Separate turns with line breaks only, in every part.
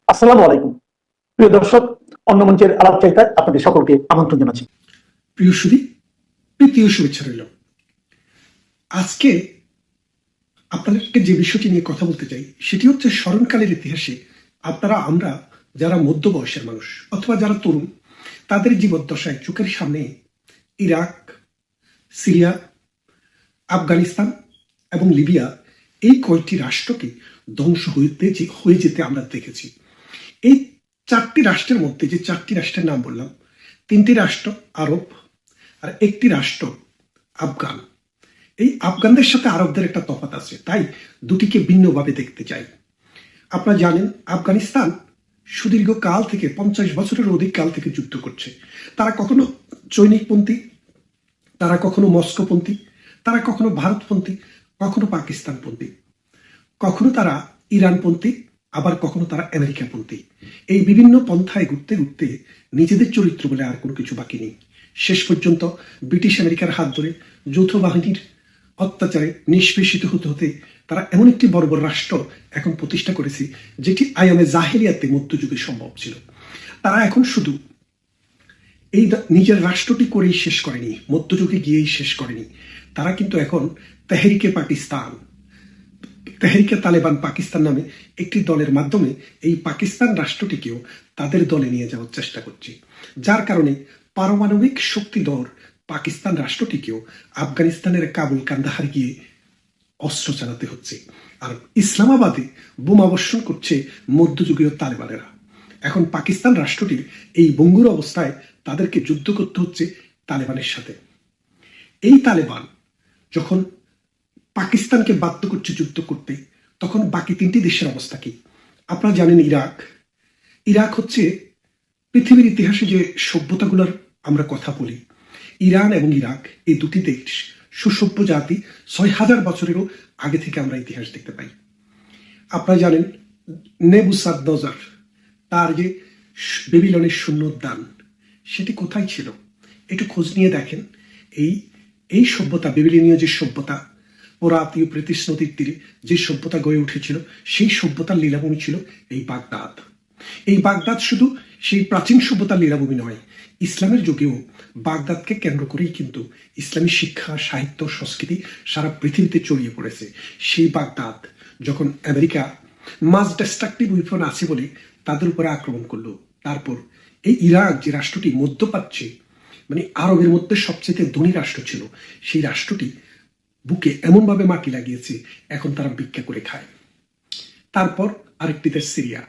আসসালামু আলাইকুম। প্রিয় দর্শক, অন্য মঞ্চের আলাপচারিতায় আপনাদের সকলকে আমন্ত্রণ জানাচ্ছি।
প্রিয় সুধী, প্রীতীয় শুভেচ্ছা রইল। আজকে আপনাদেরকে যে বিষয়টি নিয়ে কথা বলতে চাই সেটি হচ্ছে স্মরণকালের ইতিহাসে আমরা যারা মধ্য বয়সের মানুষ অথবা যারা তরুণ, তাদের জীবদ্দশায় চোখের সামনে ইরাক, সিরিয়া, আফগানিস্তান এবং লিবিয়া এই কয়েকটি রাষ্ট্রকে ধ্বংস হয়ে যেতে আমরা দেখেছি। এই চারটি রাষ্ট্রের মধ্যে যে চারটি রাষ্ট্রের নাম বললাম, তিনটি রাষ্ট্র আরব আর একটি রাষ্ট্র আফগান। এই আফগানদের সাথে আরবদের একটা তফাৎ আছে, তাই দুটিকে ভিন্নভাবে দেখতে চাই। আপনারা জানেন আফগানিস্তান সুদীর্ঘ কাল থেকে 50 বছরের অধিক কাল থেকে যুদ্ধ করছে। তারা কখনো চৈনিকপন্থী, তারা কখনো মস্কোপন্থী, তারা কখনো ভারতপন্থী, কখনো পাকিস্তানপন্থী, কখনো তারা ইরানপন্থী, আবার কখনো তারা আমেরিকাপন্থী। এই বিভিন্ন পন্থায় ঘুরতে ঘুরতে নিজেদের চরিত্র বলে আর কোনো কিছু বাকি নেই। শেষ পর্যন্ত ব্রিটিশ আমেরিকার হাত ধরে যৌথ বাহিনীর অত্যাচারে নিষ্পেষিত হতে হতে তারা এমন একটি বড় বড় রাষ্ট্র এখন প্রতিষ্ঠা করেছে যেটি আয়ামে জাহেলিয়াতে মধ্যযুগে সম্ভব ছিল। তারা এখন শুধু এই নিজের রাষ্ট্রটি করেই শেষ করেনি, মধ্যযুগে গিয়েই শেষ করেনি। তারা কিন্তু এখন তেহরিকে পাকিস্তান, তেহরিকে তালেবান পাকিস্তান নামে একটি দলের মাধ্যমে এই পাকিস্তান রাষ্ট্রটিকেও তাদের দলে নিয়ে যাওয়ার চেষ্টা করছে, যার কারণে পারমাণবিক শক্তিধর পাকিস্তান রাষ্ট্রটিকেও আফগানিস্তানের কাবুল কান্দাহার গিয়ে অস্ত্র চালাতে হচ্ছে। আর ইসলামাবাদে বোমাবর্ষণ করছে মধ্যযুগীয় তালেবানেরা। এখন পাকিস্তান রাষ্ট্রটির এই ভঙ্গুর অবস্থায় তাদেরকে যুদ্ধ করতে হচ্ছে তালেবানের সাথে। এই তালেবান যখন পাকিস্তানকে বাধ্য করছে যুদ্ধ করতে, তখন বাকি তিনটি দেশের অবস্থা কি? আপনারা জানেন ইরাক। ইরাক হচ্ছে পৃথিবীর ইতিহাসে যে সভ্যতাগুলোর আমরা কথা বলি, ইরান এবং ইরাক এই দুটি দেশ সুসভ্য জাতি। 6000 বছরেরও আগে থেকে আমরা ইতিহাস দেখতে পাই। আপনারা জানেন নেবুসাদনজর, তার যে বেবিলনের শূন্য উদ্যান, সেটি কোথায় ছিল? একটু খোঁজ নিয়ে দেখেন। এই সভ্যতা, বেবিলনীয় যে সভ্যতা, পোরাতীয় প্রেতিস নদীর তীরে যে সভ্যতা গড়ে উঠেছিল, সেই সভ্যতার লীলাভূমি ছিল এই বাগদাদ। এই বাগদাদ শুধু সেই প্রাচীন সভ্যতার লীলাভূমি নয়, ইসলামের যুগেও বাগদাদকে কেন্দ্র করেই কিন্তু ইসলামী শিক্ষা, সাহিত্য, সংস্কৃতি সারা পৃথিবীতে ছড়িয়ে পড়েছে। সেই বাগদাদ যখন আমেরিকা মাস ডিস্ট্রাকটিভ উইপন আছে বলে তাদের উপরে আক্রমণ করলো, তারপর এই ইরাক যে রাষ্ট্রটি মধ্যপ্রাচ্যে মানে আরবের মধ্যে সবচেয়ে ধনী রাষ্ট্র ছিল, সেই রাষ্ট্রটি বুকে এমনভাবে মাটি লাগিয়েছে এখন তারা ভিক্ষা করে খায়। তারপর আরেকটি দেশ সিরিয়া।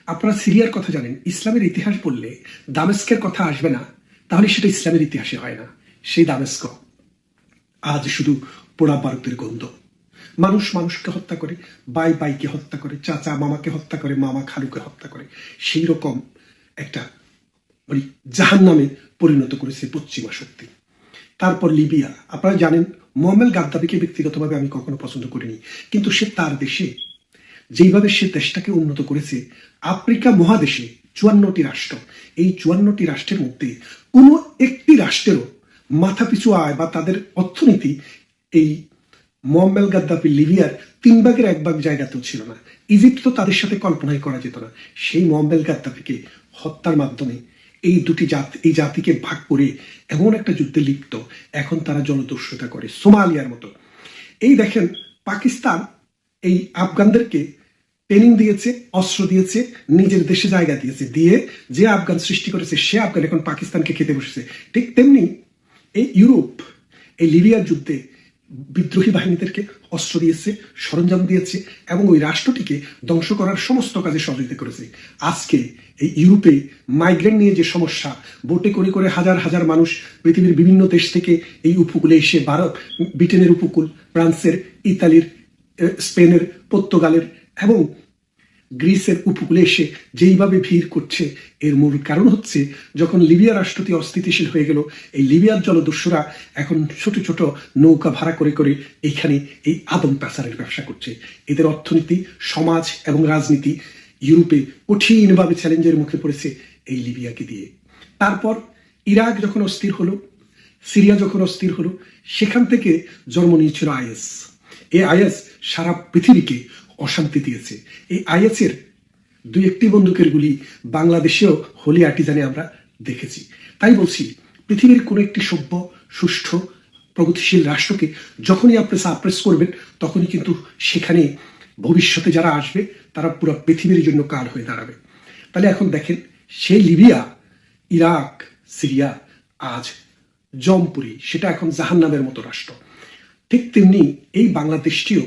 আপনারা সিরিয়ার কথা জানেন। ইসলামের ইতিহাস বললে দামেস্কের কথা আসবে না, তাহলে সেটা ইসলামের ইতিহাসে হয় না। সেই দামেস্ক আজ শুধু পোড়া বারুদের গন্ধ। মানুষ মানুষকে হত্যা করে, বাই বাইকে হত্যা করে, চাচা মামাকে হত্যা করে, মামা খালুকে হত্যা করে। সেই রকম একটা জাহান নামে পরিণত করেছে পশ্চিমা শক্তি। তারপর লিবিয়া। আপনারা জানেন মোহাম্মদ গাদ্দাফিকে ব্যক্তিগতভাবে আমি কখনো পছন্দ করিনি, কিন্তু সে তার দেশে যেইভাবে সে দেশটাকে উন্নত করেছে, আফ্রিকা মহাদেশে 54টি রাষ্ট্র, এই 54টি রাষ্ট্রের মধ্যে কোনো একটি রাষ্ট্রেরও মাথাপিছু আয় বা তাদের অর্থনীতি এই মোহাম্মদ গাদ্দাফি লিবিয়ার 3 ভাগের 1 ভাগ জায়গাতেও ছিল না। ইজিপ্ট তো তাদের সাথে কল্পনাই করা যেত না। সেই মোহাম্মদ গাদ্দাফিকে হত্যার মাধ্যমে এই জাতিকে ভাগ করে এমন একটা যুদ্ধে লিপ্ত, এখন তারা জলদস্যুতা করে সোমালিয়ার মতো। এই দেখেন পাকিস্তান এই আফগানদেরকে ট্রেনিং দিয়েছে, অস্ত্র দিয়েছে, নিজের দেশে জায়গা দিয়েছে, দিয়ে যে আফগান সৃষ্টি করেছে সে আফগান এখন পাকিস্তানকে খেতে বসেছে। ঠিক তেমনি এই ইউরোপ এই লিবিয়ার যুদ্ধে বিদ্রোহী বাহিনীদেরকে অস্ত্র দিয়েছে, সরঞ্জাম দিয়েছে এবং ওই রাষ্ট্রটিকে ধ্বংস করার সমস্ত কাজে সহযোগিতা করেছে। আজকে এই ইউরোপে মাইগ্রেন্ট নিয়ে যে সমস্যা, বোটে করে করে হাজার হাজার মানুষ পৃথিবীর বিভিন্ন দেশ থেকে এই উপকূলে এসে ব্রিটেনের উপকূল, ফ্রান্সের, ইতালির, স্পেনের, পর্তুগালের এবং গ্রিসের উপকূলে এসে যেইভাবে ভিড় করছে, এর মূল কারণ হচ্ছে যখন লিবিয়া রাষ্ট্রটি অস্থিতিশীল হয়ে গেল, এই লিবিয়ার জলদস্যুরা এখন ছোট ছোট নৌকা ভাড়া করে করে এখানে এই আদম পাচারের ব্যবসা করছে। এদের অর্থনীতি, সমাজ এবং রাজনীতি ইউরোপে কঠিনভাবে চ্যালেঞ্জের মুখে পড়েছে এই লিবিয়াকে দিয়ে। তারপর ইরাক যখন অস্থির হলো, সিরিয়া যখন অস্থির হলো, সেখান থেকে জন্ম নিয়েছিল আইএস। এই আইএস সারা পৃথিবীকে অশান্তি দিয়েছে। এই আইএসের দুই একটি বন্দুকের গুলি বাংলাদেশেও হোলি আর্টিজানে আমরা দেখেছি। তাই বলছি, পৃথিবীর কোন একটি সভ্য, সুষ্ঠু, প্রগতিশীল রাষ্ট্রকে যখনই আপনি সাপ্রেস করবেন, তখনই কিন্তু সেখানে ভবিষ্যতে যারা আসবে তারা পুরো পৃথিবীর জন্য কাল হয়ে দাঁড়াবে। তাহলে এখন দেখেন, সেই লিবিয়া, ইরাক, সিরিয়া আজ জমপুরি, সেটা এখন জাহান্নামের মতো রাষ্ট্র। ঠিক তেমনি এই বাংলাদেশটিও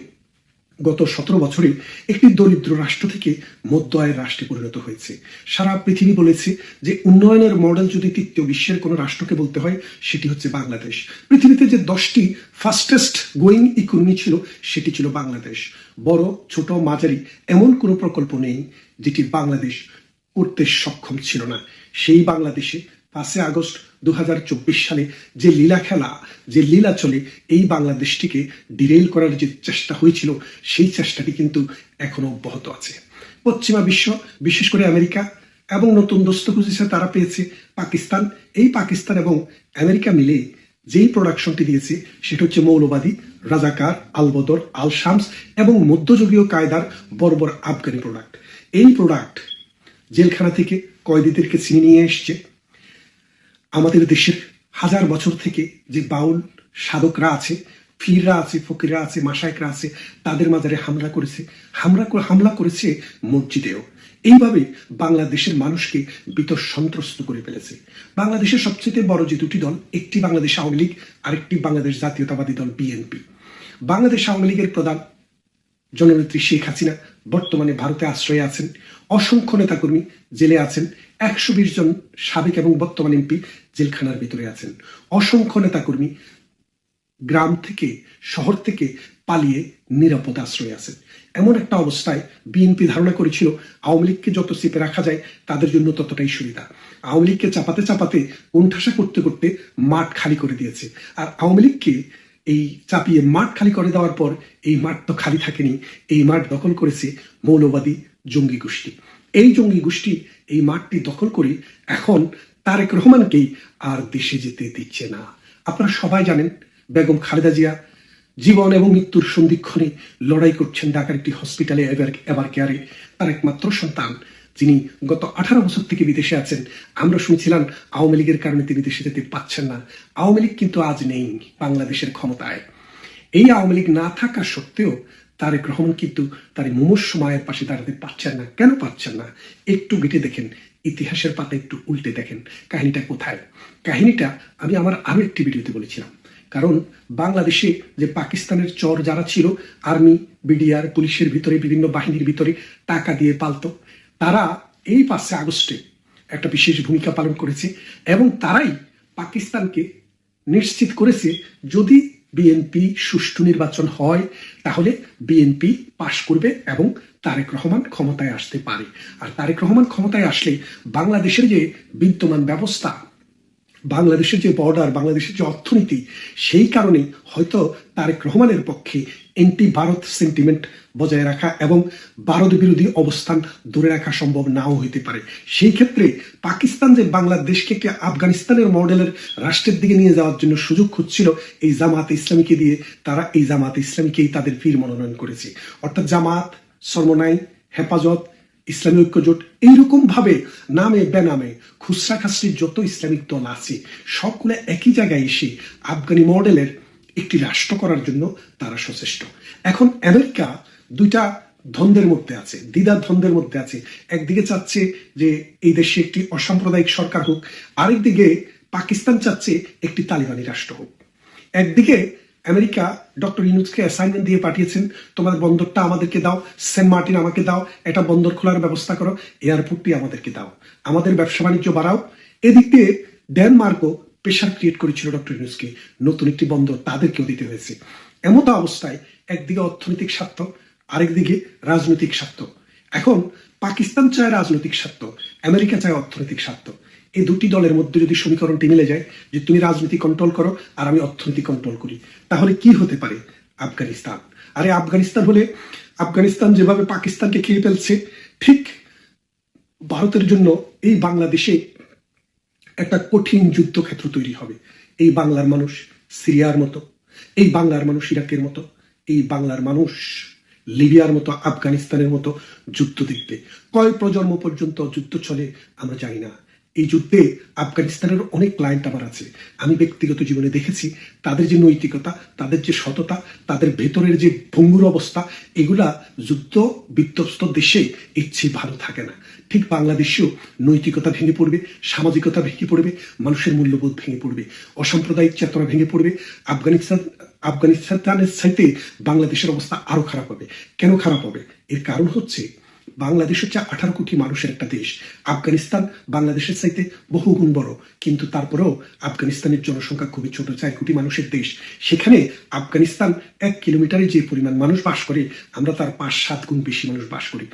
গত 17 বছরে একটি দরিদ্র রাষ্ট্র থেকে মধ্য আয়ের রাষ্ট্রে পরিণত হয়েছে। সারা পৃথিবী বলেছে যে উন্নয়নের মডেল যদি তৃতীয় বিশ্বের কোনো রাষ্ট্রকে বলতে হয়, সেটি হচ্ছে বাংলাদেশ। পৃথিবীতে যে 10টি ফাস্টেস্ট গোয়িং ইকোনমি ছিল, সেটি ছিল বাংলাদেশ। বড়, ছোট, মাঝারি এমন কোনো প্রকল্প নেই যেটি বাংলাদেশ করতে সক্ষম ছিল না। সেই বাংলাদেশে 5 আগস্ট 2024 সালে যে লীলা খেলা, যে লীলা চলে, এই বাংলাদেশটিকে ডিরেইল করার যে চেষ্টা হয়েছিল, সেই চেষ্টাটি কিন্তু এখনো অব্যাহত আছে। পশ্চিমা বিশ্ব, বিশেষ করে আমেরিকা এবং নতুন দোস্ত খুঁজেছে তারা পেয়েছে পাকিস্তান। এই পাকিস্তান এবং আমেরিকা মিলে যেই প্রোডাকশনটি দিয়েছে, সেটা হচ্ছে মৌলবাদী, রাজাকার, আলবদর, আল শামস এবং মধ্যযুগীয় কায়দার বর্বর আফগানি প্রোডাক্ট। এই প্রোডাক্ট জেলখানা থেকে কয়েদিদেরকে ছিনিয়ে নিয়ে এসছে। আমাদের দেশের হাজার বছর থেকে যে বাউল সাধকরা আছে, পীররা আছে, ফকিররা আছে, মাশায়েখরা আছে, তাদের মাজারে হামলা করেছে মসজিদেও। এইভাবে বাংলাদেশের মানুষকে সন্ত্রস্ত করে ফেলেছে। বাংলাদেশের সবচেয়ে বড় যে দুটি দল, একটি বাংলাদেশ আওয়ামী লীগ, আরেকটি বাংলাদেশ জাতীয়তাবাদী দল বিএনপি। বাংলাদেশ আওয়ামী লীগের প্রধান জননেত্রী শেখ হাসিনা বর্তমানে ভারতে আশ্রয়ে আছেন। অসংখ্য নেতাকর্মী জেলে আছেন। 120 জন সাবেক এবং বর্তমান এমপি জেলখানার ভিতরে আছেন। অসংখ্য নেতাকর্মী গ্রাম থেকে, শহর থেকে পালিয়ে নিরাপদ আশ্রয়ে আছেন। এমন একটা অবস্থায় বিএনপি ধারণা করেছিল আওয়ামী লীগকে যত চেপে রাখা যায় তাদের জন্য ততটাই সুবিধা। আওয়ামী লীগকে চাপাতে চাপাতে কোণঠাসা করতে করতে মাঠ খালি করে দিয়েছে। আর আওয়ামী লীগকে এই চাপিয়ে মাঠ খালি করে দেওয়ার পর এই মাঠ তো খালি থাকেনি, এই মাঠ দখল করেছে মৌলবাদী জঙ্গি গোষ্ঠী। এই জঙ্গি গোষ্ঠী এই মাঠটি দখল করে এখন তারেক রহমানকেই আর দেশে যেতে দিচ্ছে না। আপনারা সবাই জানেন, বেগম খালেদা জিয়া জীবন এবং মৃত্যুর সন্ধিক্ষণে লড়াই করছেন ঢাকার একটি হসপিটালে এভার কেয়ারে। তার একমাত্র সন্তান, যিনি গত 18 বছর থেকে বিদেশে আছেন। আমরা শুনছিলাম আওয়ামী লীগের কারণে তিনি দেশে যেতে পারছেন না। আওয়ামী লীগ কিন্তু আজ নেই বাংলাদেশের ক্ষমতায়। এই আওয়ামী লীগ না থাকা সত্ত্বেও তারেক রহমান কিন্তু তার মুমূর্ষ মায়ের পাশে দাঁড়াতে পারছেন না। কেন পারছেন না? একটু ঘেটে দেখেন, ইতিহাসের পাতা একটু উল্টে দেখেন কাহিনীটা কোথায়। কাহিনীটা আমি আমার আরো একটি ভিডিওতে বলেছিলাম। কারণ বাংলাদেশে যে পাকিস্তানের চর যারা ছিল, আর্মি, বিডিআর, পুলিশের ভিতরে, বিভিন্ন বাহিনীর ভিতরে টাকা দিয়ে পালতো, তারা এই 5 আগস্টে একটা বিশেষ ভূমিকা পালন করেছে এবং তারাই পাকিস্তানকে নিশ্চিত করেছে যদি বিএনপি সুষ্ঠু নির্বাচন হয় তাহলে বিএনপি পাশ করবে এবং তারেক রহমান ক্ষমতায় আসতে পারে। আর তারেক রহমান ক্ষমতায় আসলে বাংলাদেশের যে বিদ্যমান ব্যবস্থা, বাংলাদেশের যে বর্ডার, বাংলাদেশের যে অর্থনীতি, সেই কারণে হয়তো তারেক রহমানের পক্ষে এন্টি ভারত সেন্টিমেন্ট বজায় রাখা এবং ভারত বিরোধী অবস্থান ধরে রাখা সম্ভব নাও হইতে পারে। সেই ক্ষেত্রে পাকিস্তান যে বাংলাদেশকে একটি আফগানিস্তানের মডেলের রাষ্ট্রের দিকে নিয়ে যাওয়ার জন্য সুযোগ খুঁজছিল এই জামাতে ইসলামীকে দিয়ে, তারা এই জামাতে ইসলামীকেই তাদের পীর মনোনয়ন করেছে। অর্থাৎ জামাত, সরমনাই, হেফাজত, ইসলামী ঐক্যজোট, এইরকম ভাবে নামে বেনামে খুচরা খাসরির যত ইসলামিক দল আছে সবগুলো একই জায়গায় এসে আফগানি মডেলের একটি রাষ্ট্র করার জন্য তারা সচেষ্ট। এখন আমেরিকা দুইটা দ্বন্দ্বের মধ্যে আছে, দ্বিধা দ্বন্দ্বের মধ্যে আছে। একদিকে চাচ্ছে যে এই দেশে একটি অসাম্প্রদায়িক সরকার হোক, আরেকদিকে পাকিস্তান চাচ্ছে একটি তালিবানি রাষ্ট্র হোক। একদিকে আমেরিকা ডক্টর ইউনূসকে অ্যাসাইনমেন্ট দিয়ে পাঠিয়েছেন, তোমাদের বন্দরটা আমাদেরকে দাও, সেন্ট মার্টিন আমাকে দাও, এটা বন্দর খোলার ব্যবস্থা করো, এয়ারপোর্টটি আমাদেরকে দাও, আমাদের ব্যবসা বাণিজ্য বাড়াও। এদিক দিয়ে ডেনমার্কও প্রেশার ক্রিয়েট করেছিল ডক্টর ইউনূসকে, নতুন একটি বন্দর তাদেরকেও দিতে হয়েছে। এমত অবস্থায় একদিকে অর্থনৈতিক স্বার্থ, আরেকদিকে রাজনৈতিক স্বার্থ। এখন পাকিস্তান চায় রাজনৈতিক স্বার্থ, আমেরিকা চায় অর্থনৈতিক স্বার্থ। এই দুটি দলের মধ্যে যদি সমীকরণটি মিলে যায় যে তুমি রাজনীতি কন্ট্রোল করো আর আমি অর্থনীতি কন্ট্রোল করি, তাহলে কি হতে পারে? আফগানিস্তান। আরে আফগানিস্তান হলে, আফগানিস্তান যেভাবে পাকিস্তানকে খেয়ে ফেলছে, ঠিক ভারতের জন্য এই বাংলাদেশে একটা কঠিন যুদ্ধক্ষেত্র তৈরি হবে। এই বাংলার মানুষ সিরিয়ার মতো, এই বাংলার মানুষ ইরাকের মতো, এই বাংলার মানুষ লিবিয়ার মতো, আফগানিস্তানের মতো যুদ্ধ দেখবে। কয় প্রজন্ম পর্যন্ত যুদ্ধ চলে আমরা জানি না। এই যুদ্ধে আফগানিস্তানের অনেক ক্লায়েন্ট আমার আছে, আমি ব্যক্তিগত জীবনে দেখেছি তাদের যে নৈতিকতা, তাদের যে সততা, তাদের ভেতরের যে ভঙ্গুর অবস্থা, এগুলা যুদ্ধ বিধ্বস্ত দেশে ইচ্ছে ভালো থাকে না। ঠিক বাংলাদেশেও নৈতিকতা ভেঙে পড়বে, সামাজিকতা ভেঙে পড়বে, মানুষের মূল্যবোধ ভেঙে পড়বে, অসাম্প্রদায়িক চেতনা ভেঙে পড়বে। আফগানিস্তানের চাইতে বাংলাদেশের অবস্থা আরো খারাপ হবে। কেন খারাপ হবে? এর কারণ হচ্ছে বাংলাদেশ হচ্ছে 18 কোটি মানুষের একটা দেশ। আফগানিস্তান বাংলাদেশের চাইতে বহুগুণ বড়, কিন্তু তারপরেও আফগানিস্তানের জনসংখ্যা খুবই ছোট, 4 কোটি মানুষের দেশ। সেখানে আফগানিস্তান 1 কিলোমিটারে যে পরিমাণ মানুষ বাস করে, আমরা তার 5-7 গুণ বেশি মানুষ বাস করি।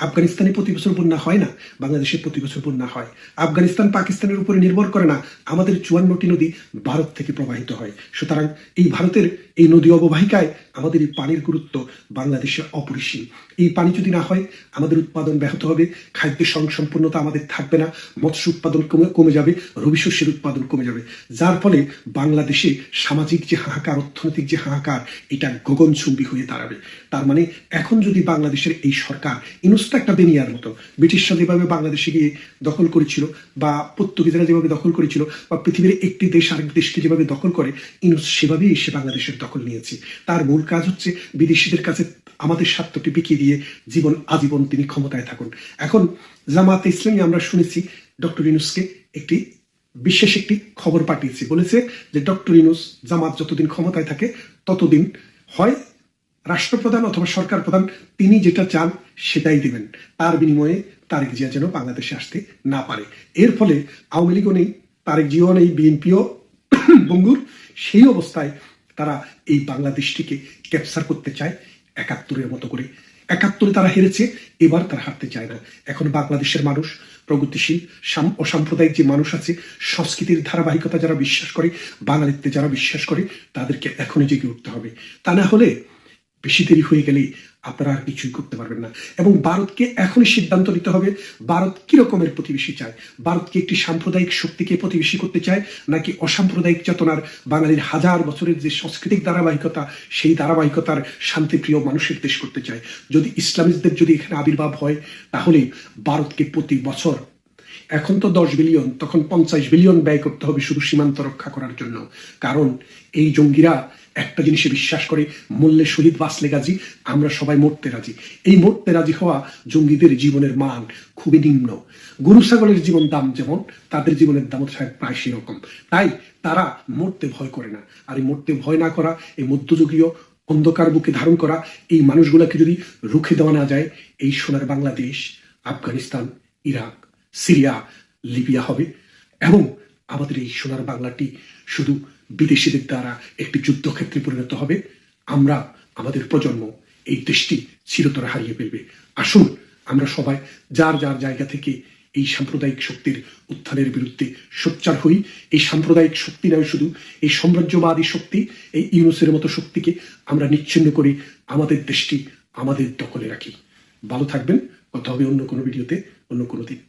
আফগানিস্তানে প্রতি বছর বন্যা হয় না, বাংলাদেশে প্রতি বছর বন্যা হয়। আফগানিস্তান পাকিস্তানের উপরে নির্ভর করে না, আমাদের 54টি নদী ভারত থেকে প্রবাহিত হয়। সুতরাং এই ভারতের এই নদী অববাহিকায় আমাদের এই পানির গুরুত্ব বাংলাদেশে অপরিসীম। এই পানি যদি না হয়, আমাদের উৎপাদন ব্যাহত হবে, খাদ্যের স্বয়ংসম্পূর্ণতা আমাদের থাকবে না, মৎস্য উৎপাদন কমে যাবে, রবি শস্যের উৎপাদন কমে যাবে, যার ফলে বাংলাদেশে সামাজিক যে হাহাকার, অর্থনৈতিক যে হাহাকার, এটা গগনচুম্বী হয়ে দাঁড়াবে। তার মানে এখন যদি বাংলাদেশের এই সরকার, ইনুসটা একটা বেনিয়ার মতো, ব্রিটিশরা যেভাবে বাংলাদেশে গিয়ে দখল করেছিল, বা পর্তুগিজরা যেভাবে দখল করেছিল, বা পৃথিবীর একটি দেশ আরেক দেশকে যেভাবে দখল করে, ইনুস সেভাবেই এসে বাংলাদেশের দখল নিয়েছে। তার মূল কাজ হচ্ছে বিদেশিদের কাছে আমাদের স্বার্থটি বিকিয়ে দিয়ে আজীবন তিনি ক্ষমতায় থাকুন। এখন জামাতে ইসলামী আমরা শুনেছি ডক্টর ইউনূসকে বিশেষ একটি খবর পাঠিয়েছে, বলেছে যে ডক্টর ইউনূস জামাত যতদিন ক্ষমতায় থাকে ততদিন হয় রাষ্ট্রপ্রধান অথবা সরকার প্রধান, তিনি যেটা চান সেটাই দিবেন, তার বিনিময়ে তারেক জিয়া যেন বাংলাদেশে আসতে না পারে। এর ফলে আওয়ামী লীগও নেই, তারেক জিয়াও নেই, বিএনপিও বঙ্গুর। সেই অবস্থায় তারা এই বাংলাদেশটিকে ক্যাপচার করতে চায় 71-এর মতো করে। 71-এ তারা হেরেছে, এবার তারা হারতে চায় না। এখন বাংলাদেশের মানুষ প্রগতিশীল, অসাম্প্রদায়িক যে মানুষ আছে, সংস্কৃতির ধারাবাহিকতা যারা বিশ্বাস করে, বাঙালিত্বে যারা বিশ্বাস করে, তাদেরকে এখনই জেগে উঠতে হবে। তা না হলে বেশি দেরি হয়ে গেলেই আপনারা আর কিছুই করতে পারবেন না। এবং ভারতকে এখনই সিদ্ধান্ত নিতে হবে, ভারত কি রকমের প্রতিবেশী চায়। ভারতকে একটি সাম্প্রদায়িক শক্তিকে প্রতিবেশী করতে চায়, নাকি অসাম্প্রদায়িক চেতনার বাঙালির হাজার বছরের যে সাংস্কৃতিক ধারাবাহিকতা, সেই ধারাবাহিকতার শান্তিপ্রিয় মানুষের দেশ করতে চায়। যদি ইসলামিস্টদের যদি এখানে আবির্ভাব হয়, তাহলে ভারতকে প্রতি বছর, এখন তো 10 বিলিয়ন, তখন 50 বিলিয়ন ব্যয় করতে হবে শুধু সীমান্ত রক্ষা করার জন্য। কারণ এই জঙ্গিরা একটা জিনিসে বিশ্বাস করে, মূল্যে শহীদ বাঁচলে গাজী, আমরা সবাই মরতে রাজি। এই মরতে রাজি হওয়া জঙ্গিদের জীবনের মান খুবই নিম্ন। গরু ছাগলের জীবন দাম যেমন, তাদের জীবনের দাম প্রায় সেরকম। তাই তারা মরতে ভয় করে না। আর এই মরতে ভয় না করা, এই মধ্যযুগীয় অন্ধকার বুকে ধারণ করা এই মানুষগুলোকে যদি রুখে দেওয়া না যায়, এই সোনার Bangladesh Afghanistan, Iraq, Syria, Libya হবে। এবং আমাদের এই সোনার বাংলাটি শুধু বিদেশিদের দ্বারা একটি যুদ্ধক্ষেত্রে পরিণত হবে। আমরা, আমাদের প্রজন্ম এই দেশটি চিরতরে হারিয়ে ফেলবে। আসুন আমরা সবাই যার যার জায়গা থেকে এই সাম্প্রদায়িক শক্তির উত্থানের বিরুদ্ধে সোচ্চার হই। এই সাম্প্রদায়িক শক্তি নয়, শুধু এই সাম্রাজ্যবাদী শক্তি, এই ইউনূসের মতো শক্তিকে আমরা নিচ্ছিন্ন করি, আমাদের দেশটি আমাদের দখলে রাখি। ভালো থাকবেন, কথা হবে অন্য কোনো ভিডিওতে, অন্য কোনো দিন।